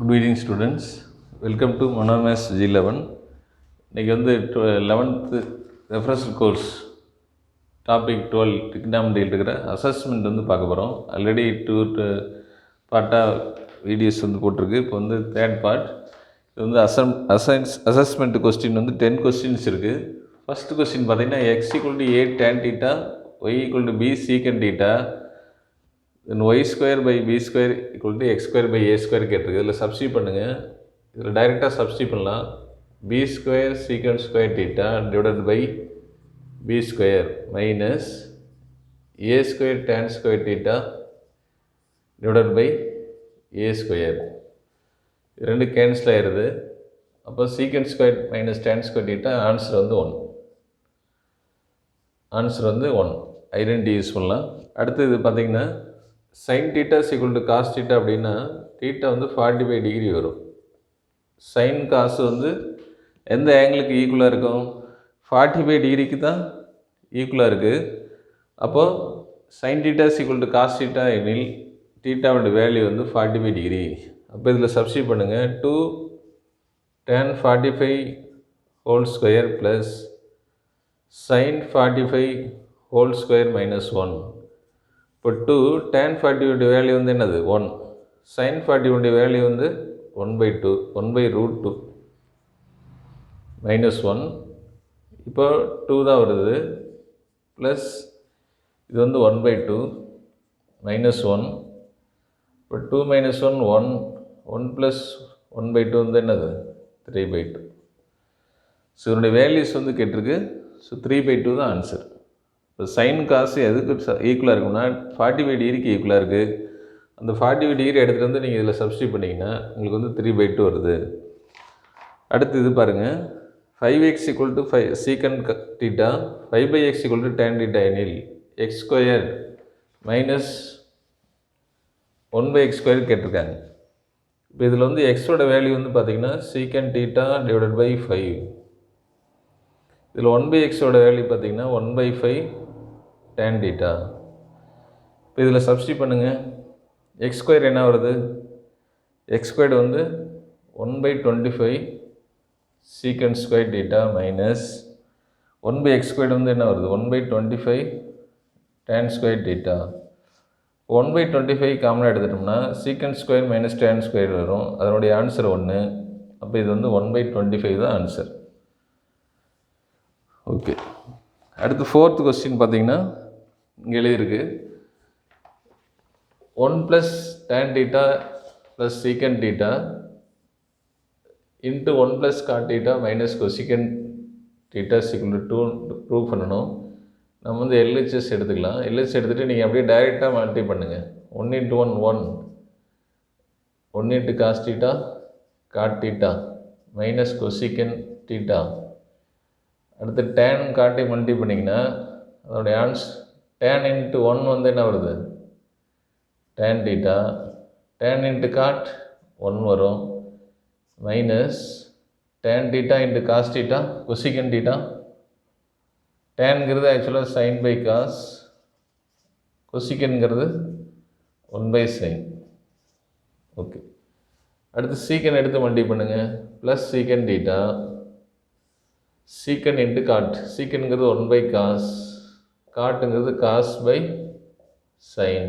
Good evening students. Welcome to Monomass G11. இன்றைக்கி வந்து 11th refresher course topic 12 trigonometry இருக்கிற assessment வந்து பார்க்க போகிறோம். ஆல்ரெடி 2 பார்ட்டாக வீடியோஸ் வந்து போட்டிருக்கு. இப்போ வந்து தேர்ட் பார்ட். இது வந்து அசஸ்மெண்ட் கொஸ்டின் வந்து 10 கொஸ்டின்ஸ் இருக்குது. ஃபஸ்ட்டு கொஸ்டின் பார்த்தீங்கன்னா x = a tan theta, y = b secant theta, then y square by B square equal to x square by a square கேட்டிருக்கு. இதில் சப்ஸ்டியூட் பண்ணுங்கள். இதில் டைரெக்டாக சப்ஸ்டியூட் பண்ணலாம். B square secant square theta divided by B square minus a square tan square theta divided by a square. ரெண்டு cancel ஆயிடுது. அப்போ secant square minus tan square theta answer வந்து 1. ஐடென்டிட்டி யூஸ் பண்ணலாம். அடுத்து இது பார்த்திங்கன்னா sin theta is equal to cos theta அப்படின்னா theta வந்து 45 டிகிரி வரும். sin cos வந்து எந்த ஆங்கிளுக்கு ஈக்குவலாக இருக்கும்? 45 டிகிரிக்கு தான் ஈக்குவலாக இருக்குது. அப்போது sin theta is equal to cos theta எனில் தீட்டாவோட வேல்யூ வந்து 45 டிகிரி. அப்போ இதில் சப்ஸ்டியூட் பண்ணுங்கள். 2 tan 45 whole square plus sin 45 whole square minus 1. இப்போ 2 tan 45 வேல்யூ வந்து என்னது? 1. sin 45 வேல்யூ வந்து 1/2 1/√2 மைனஸ் 1. இப்போ 2 தான் வருது. ப்ளஸ் இது வந்து 1/2 மைனஸ் 1. இப்போ 2 மைனஸ் 1 1 1 ப்ளஸ் 1/2 வந்து என்னது? 3/2. ஸோ இதனுடைய வேல்யூஸ் வந்து கேட்டிருக்கு. ஸோ 3/2 தான் ஆன்சர். இப்போ சைன் காசு எதுக்கு ஈக்குவலாக இருக்குன்னா 45 டிகிரிக்கு ஈக்குவலாக இருக்குது. அந்த 45 டிகிரி எடுத்துகிட்டு வந்து நீங்கள் இதில் சப்ஸ்டியூட் பண்ணிங்கன்னா உங்களுக்கு வந்து 3/2 வருது. அடுத்து இது பாருங்கள். 5x = 5 secant theta 5/x = tan theta எனில் எக்ஸ் ஸ்கொயர் மைனஸ் 1/x² கேட்டிருக்காங்க. இப்போ இதில் வந்து எக்ஸோட வேல்யூ வந்து பார்த்திங்கன்னா சீக்கண்ட் தீட்டா டிவைடட் பை 5. இதில் 1/xோட வேல்யூ பார்த்திங்கன்னா 1/5 tan theta. இப்போ இதில் சப்ஸ்டியூட் பண்ணுங்கள். x² என்ன வருது? x² வந்து 1/25 secant square theta minus 1/x² வந்து என்ன வருது? 1/25 tan ஸ்கொயர் தீட்டா. 1/25 காமனாக எடுத்துட்டோம்னா secant square minus tan square வரும். அதனுடைய ஆன்சர் 1. அப்போ இது வந்து 1/25 தான் ஆன்சர். ஓகே. அடுத்து 4th கொஸ்டின் பார்த்தீங்கன்னா இங்கே எழுதியிருக்கு 1 + tan theta + secant theta into 1 + cot theta minus cosecant theta is equal to 2 prove பண்ணணும். நம்ம வந்து LHS எடுத்துக்கலாம். LHS எடுத்துகிட்டு நீங்கள் அப்படியே டைரெக்டாக மல்டிப்ளை பண்ணுங்கள். 1 × 1 1 1 × cos theta cot theta minus cosecant theta. அடுத்து டேன் காட்டி மல்டி பண்ணிங்கன்னா அதோடைய tan × 1 வந்து என்ன வருது? tan theta. tan × cot 1 வரும் minus tan theta × cos theta cosecant theta. tanங்கிறது ஆக்சுவலாக sin by cos, cosecantங்கிறது 1/sin. Okay. அடுத்து சீக்கன் எடுத்து மல்டி பண்ணுங்கள். ப்ளஸ் சீக்கன் theta சீக்கன் × cot. சீக்கன்ங்கிறது 1/cos, காட்டுங்கிறது cos by sin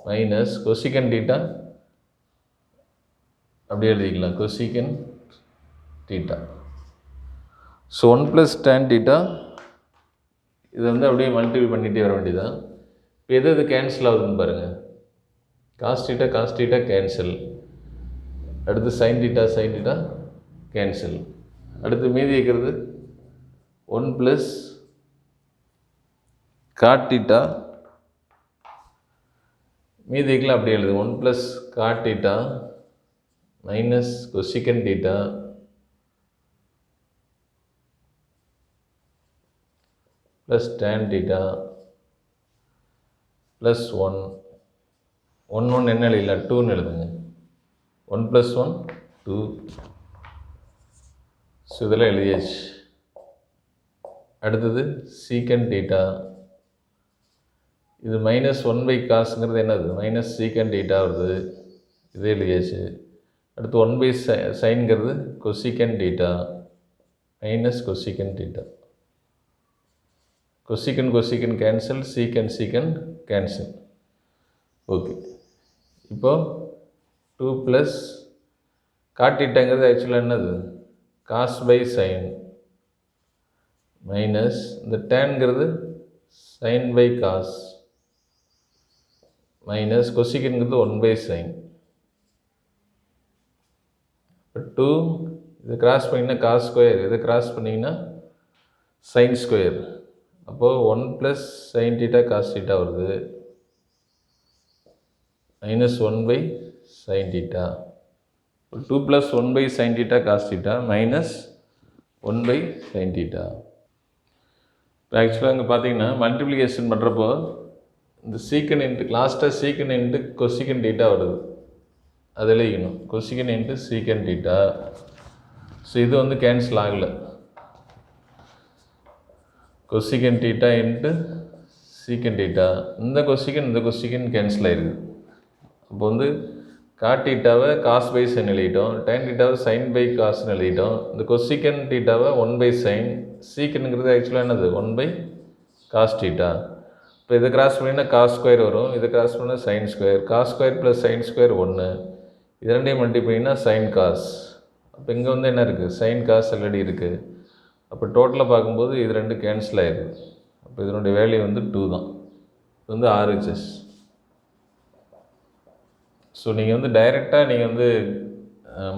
minus cosecant theta அப்படியே எழுதிக்கலாம். cosecant theta. So 1 + tan theta இதை வந்து அப்படியே மல்டிபிள் பண்ணிகிட்டே வர வேண்டியதான். இப்போ எது கேன்சல் ஆகுதுன்னு பாருங்கள். cos theta cancel. அடுத்து sin theta கேன்சல். அடுத்து மீதி இருக்கிறது 1 + cot theta. மீதி இருக்கலாம் அப்படி எழுது. 1 + cot theta minus cosecant theta plus tan theta plus 1 1 என்ன எழுதலாம்? 2ன்னு எழுதுங்க. 1 + 1 2. ஸோ இதெல்லாம் எழுதியாச்சு. அடுத்தது சீக்கண்ட் தீட்டா. இது -1/cosங்கிறது என்னது? -secant theta வருது. இதே எழுதியாச்சு. அடுத்து 1 பை சைன்கிறது cosecant theta minus cosecant theta. Cosecant cancel, secant cancel. Okay, இப்போது 2 ப்ளஸ் காட் டீட்டாங்கிறது ஆக்சுவலாக என்னது காஸ் பை சைன் மைனஸ் இந்த டேன்கிறது சைன் பை காஸ் மைனஸ் கொசிகன்கிறது 1 பை சைன். இப்போ 2 இதை கிராஸ் பண்ணிங்கன்னா காஸ் ஸ்கொயர், இதை கிராஸ் பண்ணிங்கன்னா சைன் ஸ்கொயர். அப்போது 1 plus sine theta cos theta வருது minus 1 by sine theta. 2 plus 1 by sine theta cos theta minus 1 by sine theta. இப்போ ஆக்சுவலாக இங்கே பார்த்தீங்கன்னா மல்டிப்ளிகேஷன் பண்ணுறப்போ இந்த சீக்கன் இன்ட்டு லாஸ்ட்டாக சீக்கன் இன்ட்டு கொசிகன் டீட்டா வருது, அது எழுதிக்கணும். Cosecant into secant theta. So இது வந்து கேன்சல் ஆகலை. Cosecant theta into secant theta, இந்த கொசிகன் கேன்சல் ஆகிருக்கு. அப்போ வந்து காட் டீட்டாவை காஸ் பை சைன் எழுதிட்டோம், டேன் டீட்டாவை சைன் பை காஸ்ன்னு எழுதிட்டோம். இந்த கொசிகன் டீட்டாவை 1 பை சைன், சீக்கனுங்கிறது ஆக்சுவலாக என்னது 1 பை காஸ் டீட்டா. இப்போ இதை கிராஸ் பண்ணிங்கன்னா காஸ் ஸ்கொயர் வரும், இதை கிராஸ் பண்ணால் sine square, cos square plus sine square 1, இது ரெண்டையும் மல்டிப்ளைனா சைன் காஸ். அப்போ இங்கே வந்து என்ன இருக்குது சைன் காஸ் ஆல்ரெடி இருக்குது. அப்போ டோட்டலாக பார்க்கும்போது இது ரெண்டு கேன்சல் ஆகிடுது. அப்போ இதனுடைய வேல்யூ வந்து 2 தான். இது வந்து RHS. ஸோ நீங்கள் வந்து டைரெக்டாக நீங்கள் வந்து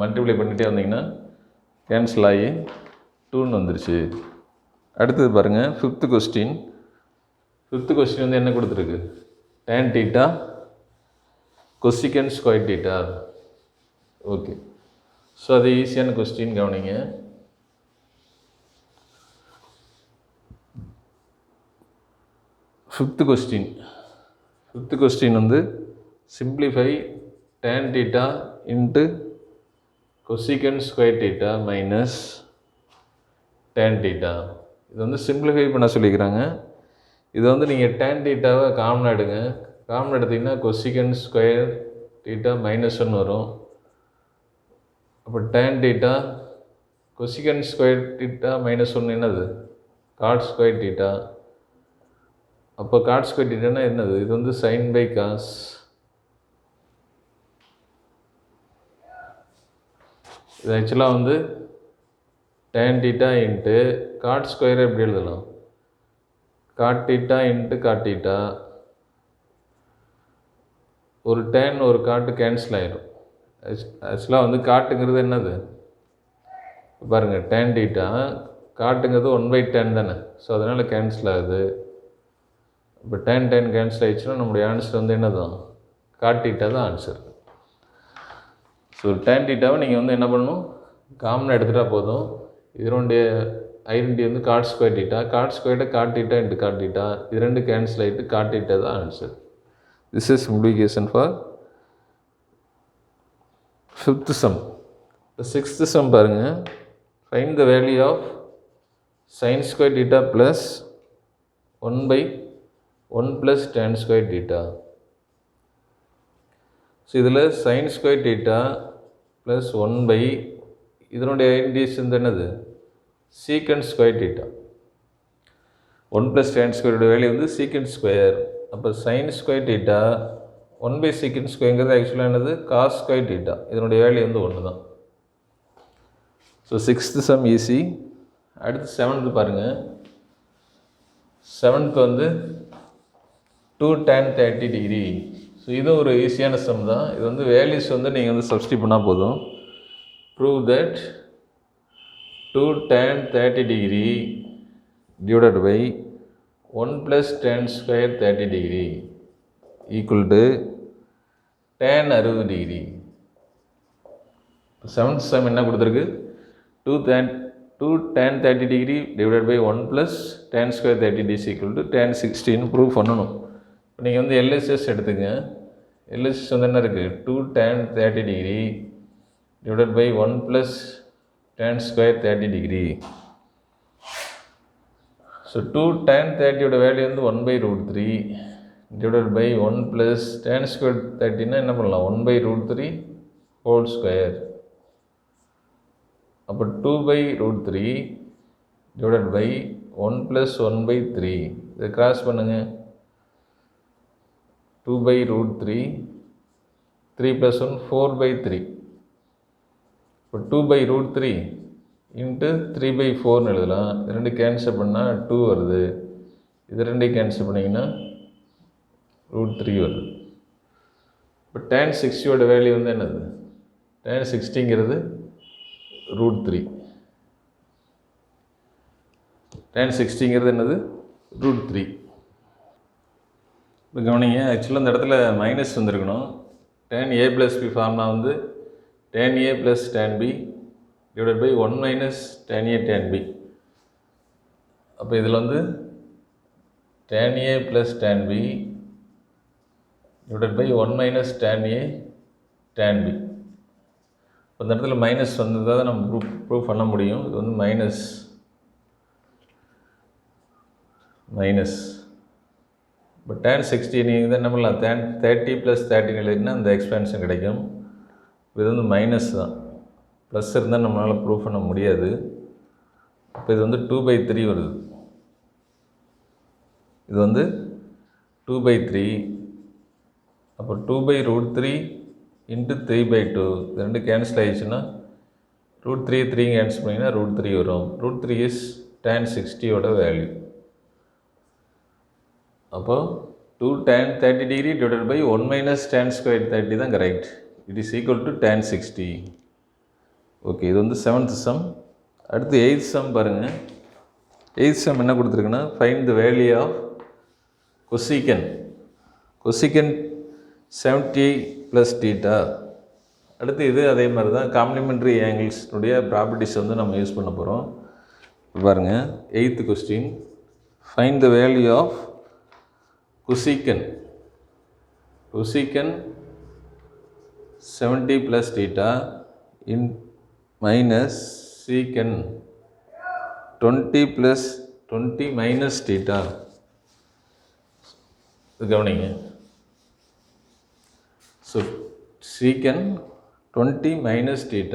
மல்டிப்ளை பண்ணிகிட்டே வந்தீங்கன்னா கேன்சல் ஆகி 2ன்னு வந்துருச்சு. அடுத்தது பாருங்கள், ஃபிஃப்த்து கொஸ்டின் வந்து என்ன கொடுத்துருக்கு, tan theta cosecant square theta. Okay, so அது ஈஸியான கொஸ்டின், கவனிங்க. ஃபிஃப்த்து கொஸ்டின் வந்து simplify tan theta into cosecant square theta minus tan theta. இது வந்து சிம்பிளிஃபை பண்ண சொல்லிக்கிறாங்க. இது வந்து நீங்கள் tan thetaவை காமன் எடுங்க. காமன் எடுத்திங்கன்னா cosecant square theta -1 வரும். அப்போ tan theta cosecant square theta -1 என்னது cot square theta. அப்போ cot square theta என்னது, இது வந்து sin by cos. இது ஆக்சுவலாக வந்து tan theta into cot square எப்படி எழுதலாம், cot theta into cot theta. ஒரு tan ஒரு காட்டு கேன்சல் ஆகிடும். ஆக்சுவலாக வந்து காட்டுங்கிறது என்னது பாருங்கள், tan theta காட்டுங்கிறது 1/tan தானே. ஸோ அதனால் கேன்சல் ஆகுது. இப்போ tan கேன்சல் ஆகிடுச்சுன்னா நம்முடைய ஆன்சர் வந்து என்ன தான், cot theta தான் ஆன்சர். ஸோ tan thetaவை நீங்கள் வந்து என்ன பண்ணணும், காமன் எடுத்துகிட்டா போதும். இதனுடைய ஐடென்டி வந்து cot square theta, cot squared cot theta into cot theta, இது ரெண்டு கேன்சல் ஆகிட்டு cot theta தான் answer. This is simplification for fifth sum. இப்போ சிக்ஸ்த்து சம் பாருங்கள், find the value of sin square theta plus 1/1 plus tan square theta. So இதில் sin square theta plus 1 இதனுடைய identities வந்து என்னது secant square theta. 1 plus tan ஸ்கொயரோட value வந்து secant square. அப்போ sin square theta 1 secant ஸ்கொயருங்கிறது ஆக்சுவலாக என்னது cos ஸ்கொயர் theta. இதனுடைய வேல்யூ வந்து 1 தான். So sixth some easy. அடுத்து செவன்த்து பாருங்கள். செவன்த்து வந்து 2 tan 30 டிகிரி. ஸோ இது ஒரு ஈஸியான சம் தான். இது வந்து வேல்யூஸ் வந்து நீங்கள் வந்து சப்ஸ்டிட் பண்ணால் போதும். Prove that 2 tan 30 degree divided by 1 plus tan square 30 degree equal to tan 60 degree. Seventh sum என்ன கொடுத்துருக்கு, 2 tan 30 degree divided by 1 plus tan square 30 degree equal to tan 60 prove பண்ணணும். இப்போ நீங்கள் வந்து LHS எடுத்துங்க. LHS வந்து என்ன இருக்குது, 2 tan 30 degree divided by 1 plus tan square 30 degree. So 2 tan 30யோட வேல்யூ வந்து 1/√3 divided by 1 plus tan square 30னா என்ன பண்ணலாம், 1/√3 ஹோல் ஸ்கொயர். அப்போ 2/√3 டிவைடட் பை 1 + 1/3. இதை கிராஸ் பண்ணுங்கள். 2/√3, 3 + 1 4/3. இப்போ 2/√3 இன்ட்டு 3/4 எழுதலாம். இது ரெண்டு கேன்சல் பண்ணால் 2 வருது. இது ரெண்டையும் கேன்சல் பண்ணிங்கன்னா √3 வருது. இப்போ tan 60யோட வேல்யூ வந்து என்னது? tan 60ங்கிறது √3. tan 60ங்கிறது என்னது? √3. இப்போ கவனிங்க, ஆக்சுவலாக இந்த இடத்துல மைனஸ் வந்துருக்கணும். tan a + b ஃபார்முலா வந்து tan a + tan b divided by 1 - tan a tan b. அப்போ இதில் வந்து tan a + tan b divided by 1 - tan a tan b. இப்போ இந்த இடத்துல மைனஸ் வந்ததாக தான் நம்ம ப்ரூவ் பண்ண முடியும். இது வந்து மைனஸ் இப்போ tan 60 நீங்கள் தான் என்ன பண்ணலாம்? tan 30 + 13 எழுதினா இந்த எக்ஸ்பேன்ஷன் கிடைக்கும். இது வந்து மைனஸ் தான், ப்ளஸ் இருந்தால் நம்மளால் ப்ரூவ் பண்ண முடியாது. இப்போ இது வந்து 2/3 வருது. இது வந்து 2/3. அப்போ 2/√3 இன்ட்டு 3/2. இது ரெண்டு கேன்சல் ஆகிடுச்சுன்னா √3 3 கேன்சல் பண்ணிங்கன்னா √3 வரும். √3 இஸ் tan 60யோட வேல்யூ. அப்போ 2 tan 30 degree divided by 1 - tan square 30 தான் correct. It is equal to tan 60. Okay, இது வந்து 7th சம். அடுத்து 8th சம் பாருங்கள். 8th சம் என்ன கொடுத்துருக்குன்னா, find the value of cosecant 70 + θ. அடுத்து இது அதே மாதிரி தான் காம்ப்ளிமெண்ட்ரி ஆங்கிள்ஸ்னுடைய ப்ராப்பர்ட்டிஸ் வந்து நம்ம யூஸ் பண்ண போகிறோம். பாருங்கள், 8th question, find the value of cosecant 70 + θ in minus secant 20 + 20 minus θ. இது கவனிங்க. So secant 20 minus θ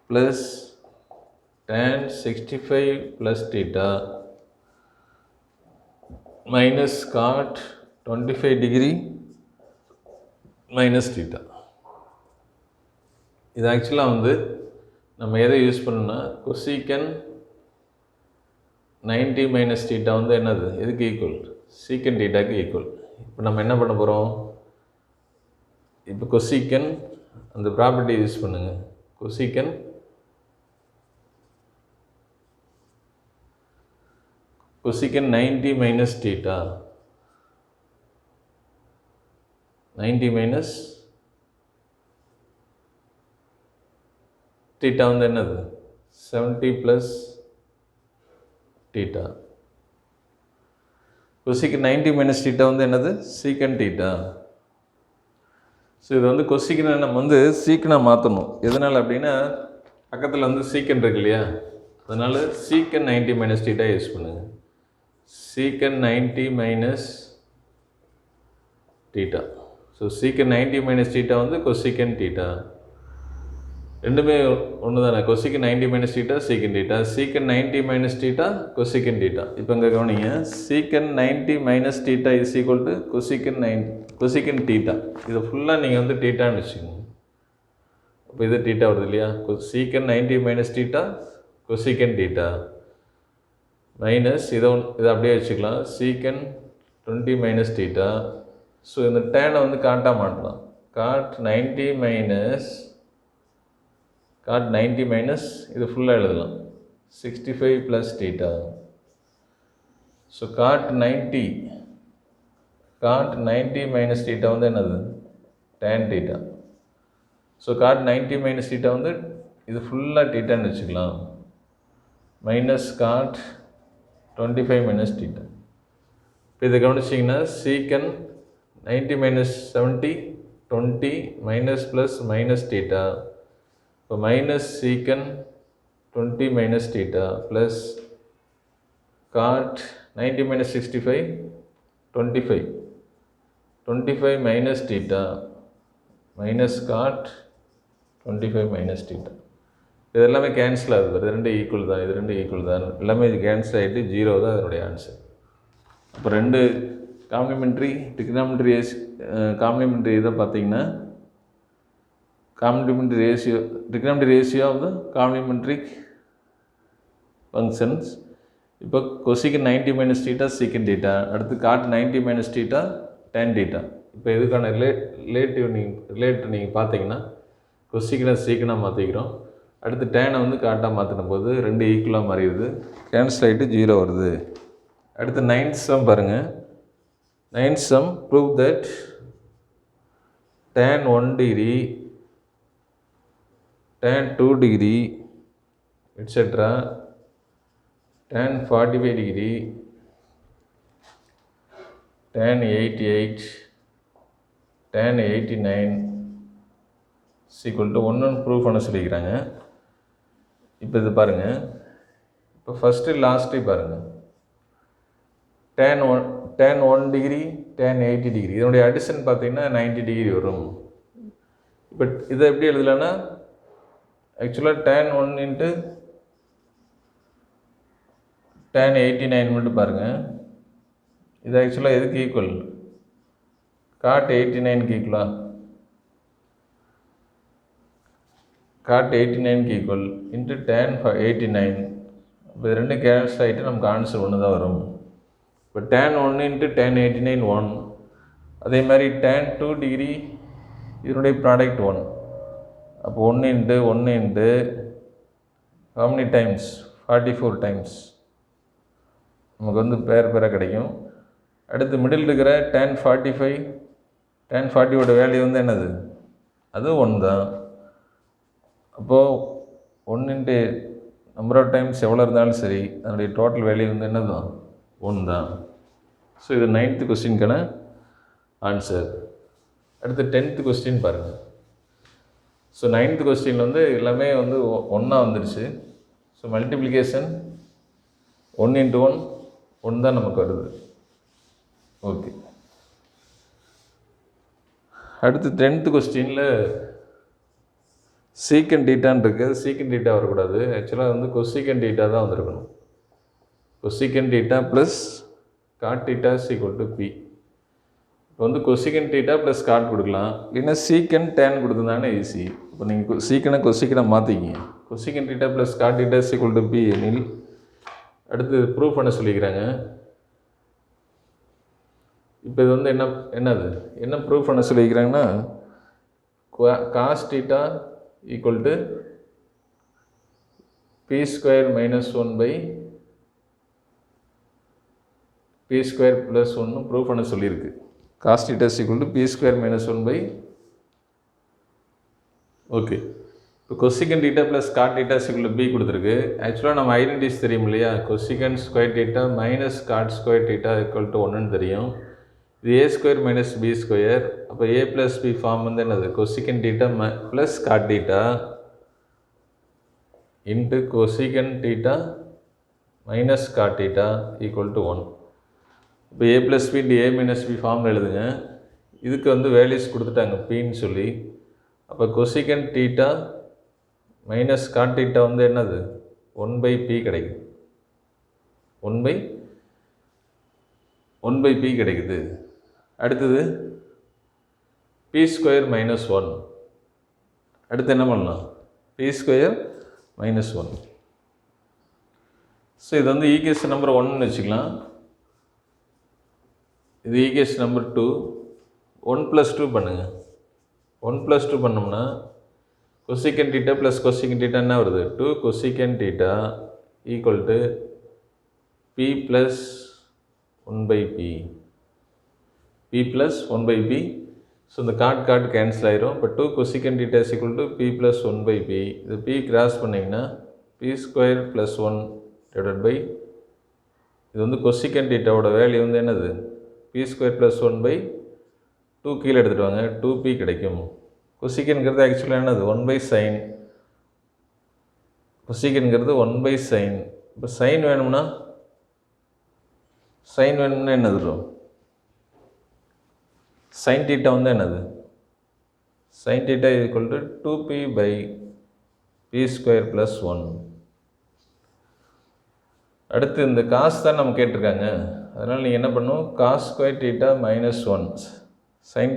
plus tan 65 plus θ minus cot 25 degree minus θ. இது ஆக்சுவலாக வந்து நம்ம எதை யூஸ் பண்ணோம்னா, கொசிகன் 90 minus θ வந்து என்னது? எதுக்கு ஈக்குவல்? சீக்கன் θக்கு ஈக்குவல். இப்போ நம்ம என்ன பண்ண போகிறோம்? இப்போ கொசிகன் அந்த ப்ராப்பர்ட்டி யூஸ் பண்ணுங்கள். கொசிகன் 90 minus θ, 90 minus θ வந்து என்னது? 70 plus θ. கொசிகன் 90 minus θ வந்து என்னது? சீக்கன் θ. ஸோ இது வந்து கொசிகனை நம்ம வந்து சீக்கனாக மாற்றணும். எதனால் அப்படின்னா, பக்கத்தில் வந்து சீக்கன் இருக்கு இல்லையா, அதனால் சீக்கன் 90 minus θ யூஸ் பண்ணுங்கள். சீக்கன் 90 minus θ. ஸோ சீக்கன் 90 minus θ வந்து கொசிகன் θ. ரெண்டுமே ஒன்று தானே. கொசிகன் 90 minus θ சீக்கன் θ, சீக்கன் 90 minus θ கொசிகன் θ. இப்போ இங்கே கவனிங்க, சீக்கன் 90 minus θ இஸ் ஈக்குவல் டு கொசிகன் θ. இதை ஃபுல்லாக நீங்கள் வந்து θன்னு வச்சுக்கோங்க. அப்போ இது θ வருது இல்லையா? சீக்கன் 90 minus θ கொசிகன் θ மைனஸ் இதை அப்படியே வச்சுக்கலாம், சீக்கன் 20 minus θ. ஸோ இந்த டேனை வந்து காட்டாக மாட்டலாம். காட் 90 மைனஸ் இது ஃபுல்லாக எழுதலாம் 65 plus θ. ஸோ காட் 90 minus θ வந்து என்னது? tan θ. ஸோ காட் 90 minus θ வந்து இது ஃபுல்லாக θன்னு வச்சுக்கலாம், மைனஸ் காட் 25 minus θ. இப்போ இதை கவனிச்சிங்கன்னா, சீக்கன் 90 minus 70 20 மைனஸ் ப்ளஸ் மைனஸ் θ. இப்போ மைனஸ் சீக்கன் 20 minus θ plus cot 90 minus 65 25 minus θ minus cot 25 minus θ. இது எல்லாமே கேன்சல் ஆகுது, இது ரெண்டு ஈக்குவல் தான், இது ரெண்டு ஈக்குவல் தான், எல்லாமே இது கேன்சல் ஆகிட்டு 0 தான் அதனுடைய ஆன்சர். அப்போ ரெண்டு காம்ப்ளிமெண்ட்ரி டிக்னாமெண்ட்ரி காம்ப்ளிமெண்ட்ரி இதை பார்த்தீங்கன்னா complementary ratio trigonometry ratio of the complementary functions. இப்போ cosecant 90 minus theta secant theta, அடுத்து cot 90 minus theta tan theta. இப்போ இதுக்கான ரிலேட் நீங்கள் பார்த்தீங்கன்னா கொசிக்கனை சீக்கனாக மாற்றிக்கிறோம், அடுத்து டேனை வந்து காட்டாக மாற்றின போது ரெண்டு ஈக்குவலாக மாறிடுது, கேன்சல் ஆகிட்டு 0 வருது. அடுத்து 9th சம் பாருங்கள். 9th sum prove that tan 1 degree, tan 2 degree, etc., tan 45 degree, tan 88, tan 89 is equal to 1 prove பண்ண சொல்லிக்கிறாங்க. இப்போ இது பாருங்கள், இப்போ ஃபஸ்ட்டு லாஸ்ட்டு பாருங்கள். tan 1 degree, tan 80 degree, இதனுடைய அடிஷன் பார்த்தீங்கன்னா 90 டிகிரி வரும். இப்போ இதை எப்படி எழுதலைன்னா ஆக்சுவலாக tan 1 இன்ட்டு tan 89 மட்டும் பாருங்கள், இது ஆக்சுவலாக எதுக்கு ஈக்குவல்? cot 89க்கு ஈக்குவலா? cot 89க்கு ஈக்குவல் இன்ட்டு tan 89. இப்போ இது ரெண்டு கேன்சல் ஆகிட்டு நமக்கு ஆன்சர் ஒன்று தான் வரும். இப்போ tan 1 இன்ட்டு tan 89 1, அதே மாதிரி tan 2 டிகிரி இதனுடைய ப்ராடக்ட் 1. அப்போ 1 into how many times? 44 times நமக்கு வந்து பேராக கிடைக்கும். அடுத்து மிடில் இருக்கிற tan 45, tan 40யோட வேல்யூ வந்து என்னது? அதுவும் 1 தான். அப்போது 1 இன்ட்டு நம்பர் ஆஃப் டைம்ஸ் எவ்வளோ இருந்தாலும் சரி அதனுடைய டோட்டல் வேல்யூ வந்து என்னது தான்? 1 தான். ஸோ இது 9th கொஸ்டினுக்கான ஆன்சர். அடுத்து 10th கொஸ்டின் பாருங்கள். ஸோ 9th கொஸ்டின் வந்து எல்லாமே வந்து 1 வந்துடுச்சு. ஸோ மல்டிப்ளிகேஷன் 1 இன்ட்டு 1 தான் நமக்கு வருது. ஓகே, அடுத்து 10th கொஸ்டினில் சீக்கன் டீட்டான்னு இருக்குது. சீக்கன் டீட்டா வரக்கூடாது, ஆக்சுவலாக வந்து கொசிக்கன் டீட்டா தான் வந்திருக்கணும். Cosecant theta plus cot theta is equal to P. இப்போ வந்து கொசிக்கன் டீட்டா ப்ளஸ் காட் கொடுக்கலாம், இல்லைன்னா சீக்கன் டேன் கொடுத்துருந்தாங்கன்னா ஈஸி. இப்போ நீங்கள் கொசிக்கனை மாற்றிக்கிங்க. Cosecant theta plus cot theta is equal to P எனில் அடுத்து ப்ரூவ் பண்ண சொல்லிக்கிறாங்க. இப்போ இது வந்து என்ன ப்ரூவ் பண்ண சொல்லிக்கிறாங்கன்னா cos theta equal to P square minus 1 by B square plus 1 prove பண்ண சொல்லியிருக்கு. Cos theta equal to P square minus 1 by okay. இப்போ cosecant theta plus cot theta equal to P கொடுத்துருக்கு. ஆக்சுவலாக நம்ம ஐடென்டிஸ் தெரியும் இல்லையா? Cosecant square theta minus cot square theta equal to 1ன்னு தெரியும். இது A square minus B square. அப்போ ஏ ப்ளஸ் பி ஃபார்ம் வந்து என்னது? கொசிகன் theta plus cot theta into கொசிகன் theta minus God theta equal to 1. இப்போ ஏ ப்ளஸ் பி இன்ட்டு ஏ minus B ஃபார்மில் எழுதுங்க. இதுக்கு வந்து வேல்யூஸ் கொடுத்துட்டாங்க பின்னு சொல்லி. அப்போ கொசிகன் டீட்டா மைனஸ் காட் டீட்டா வந்து என்னது? 1 பை பி கிடைக்குது. 1 பை பி கிடைக்குது. அடுத்தது பி ஸ்கொயர் மைனஸ் 1. அடுத்து என்ன பண்ணலாம்? B square minus 1. ஸோ இது வந்து ஈக்குவேஷன் நம்பர் 1ன்னு வச்சுக்கலாம். இது ஈக்குவேஷன் நம்பர் 2. 1 + 2 பண்ணுங்கள். 1 + 2 பண்ணோம்னா cosecant theta plus cosecant theta என்ன வருது? 2 cosecant theta equal to p plus 1 by p. P plus 1 by p. So இந்த காட் கேன்சல் ஆயிரும். இப்போ 2 cosecant theta is equal to p plus 1 by p. இது p cross பண்ணிங்கன்னா p square plus 1 divided by இது வந்து கொசிகன் டீட்டாவோட value வந்து என்னது? B square plus 1 by 2 கீழே எடுத்துகிட்டு வாங்க, 2p கிடைக்கும். கொசிகன்கிறது ஆக்சுவலாக என்னது? 1 பை சைன். கொசிகன்கிறது 1 பை சைன். இப்போ சைன் வேணும்னா என்னது வரும்? சைன் டீட்டா வந்து என்னது? Sine theta equal to 2p by B square plus 1. அடுத்து இந்த காசு தான் நம்ம கேட்டிருக்காங்க. அதனால் நீங்கள் என்ன பண்ணணும், cos square theta minus 1 sine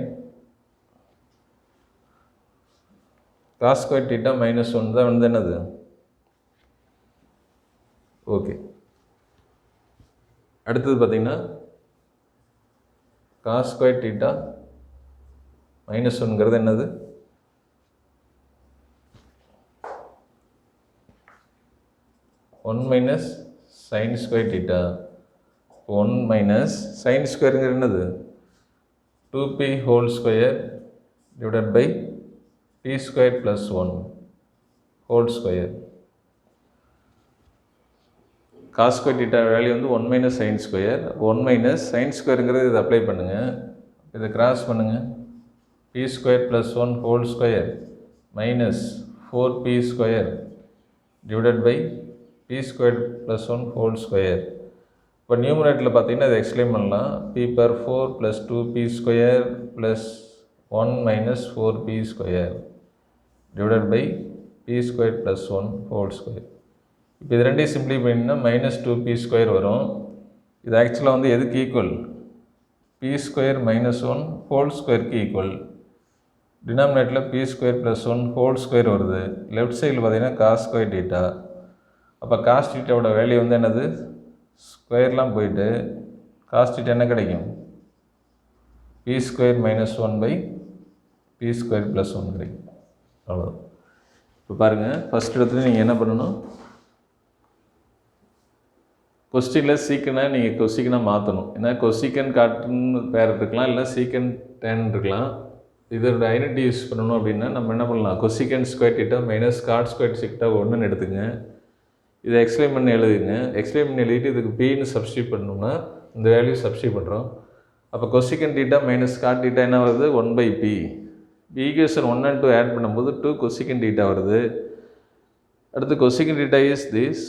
cos square theta minus 1 தான் வந்து என்னது ஓகே. அடுத்தது பார்த்தீங்கன்னா காஸ் ஸ்கொயர் தீட்டா மைனஸ் 1ங்கிறது என்னது, one minus sine square theta. 1 minus sine ஸ்கொயருங்கிறது என்னது, 2p whole square divided by B square plus 1 whole square. Cos square theta value வந்து 1 minus sine square. 1 minus sine ஸ்கொயருங்கிறது இதை apply பண்ணுங்கள், இதை cross பண்ணுங்கள். P square plus 1 whole square minus 4p square divided by B square plus 1 whole square. இப்போ நியூமரேட்டரில் பார்த்தீங்கன்னா இதை எக்ஸ்பிளைன் பண்ணலாம். P power 4 plus 2p square plus 1 minus 4p square divided by B square plus 1 whole square. இப்போ இது ரெண்டையும் சிம்பிளை பண்ணிங்கன்னா மைனஸ் 2p ஸ்கொயர் வரும். இது ஆக்சுவலாக வந்து எதுக்கு equal, P square minus 1 whole ஸ்கொயருக்கு ஈக்குவல். டினாமினேட்டரில் P square plus 1 whole square வருது. லெஃப்ட் சைடில் பார்த்தீங்கன்னா காஸ் ஸ்கொயர் தீட்டா. அப்போ காஸ் தீட்டாவோட வேல்யூ வந்து என்னது, ஸ்கொயர்லாம் போயிட்டு காஸ் தீட்டா என்ன கிடைக்கும், P square minus 1 by B square plus 1 கிடைக்கும். அவ்வளோ. இப்போ பாருங்கள், ஃபஸ்ட் இடத்துல நீங்கள் என்ன பண்ணணும், கொஸ்டினில் சீக்கனை நீங்கள் கொசிக்கனாக மாற்றணும். ஏன்னா கொசிக்கன் காட்டுன்னு பேர் இருக்கலாம், இல்லை சீக்கன் டேன் இருக்கலாம். இதோட ஐடென்டி யூஸ் பண்ணணும் அப்படின்னா நம்ம என்ன பண்ணலாம், cosecant square theta minus cot square theta 1ன்னு எடுத்துங்க. இதை எக்ஸ்பிளைன் பண்ணி எழுதுங்க. எக்ஸ்பிளைன் பண்ணி எழுதிட்டு இதுக்கு பின்னு சப்ஸ்டியூட் பண்ணோம்னா இந்த வேல்யூ சப்ஸ்டியூட் பண்ணுறோம். அப்போ cosecant theta minus cot theta என்ன வருது, 1 by p. Equation 1 and 2 add பண்ணும்போது 2 கொசிக்கன் தீட்டா வருது. அடுத்து cosecant theta is this,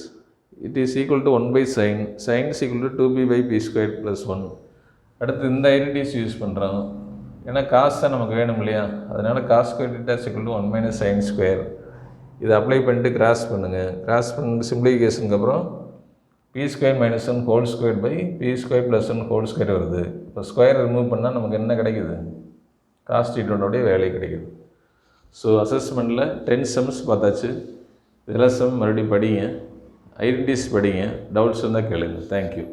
it is equal to 1 by sine, sine is equal to 2p by B square plus 1. அடுத்து இந்த identities use பண்ணுறோம். ஏன்னா காசு தான் நமக்கு வேணும் இல்லையா, அதனால் cos square theta is equal to 1 minus sine square. இதை அப்ளை பண்ணிட்டு கிராஸ் பண்ணுங்கள். கிராஸ் பண்ணி சிம்பிளிஃபிகேஷனுக்கு அப்புறம் p square minus 1 whole square by B square plus 1 whole square வருது. இப்போ ஸ்கொயர் ரிமூவ் பண்ணால் நமக்கு என்ன கிடைக்குது, காஸ் தீட்டாவோடைய வேல்யூ கிடைக்குது. ஸோ அசஸ்மெண்ட்டில் 10 சம்ஸ் பார்த்தாச்சு. இதெல்லாம் சம் மறுபடியும் படிங்க, ஐடென்டிஸ் படிங்க, டவுட்ஸ் இருந்தால் கேளுங்க. தேங்க்யூ.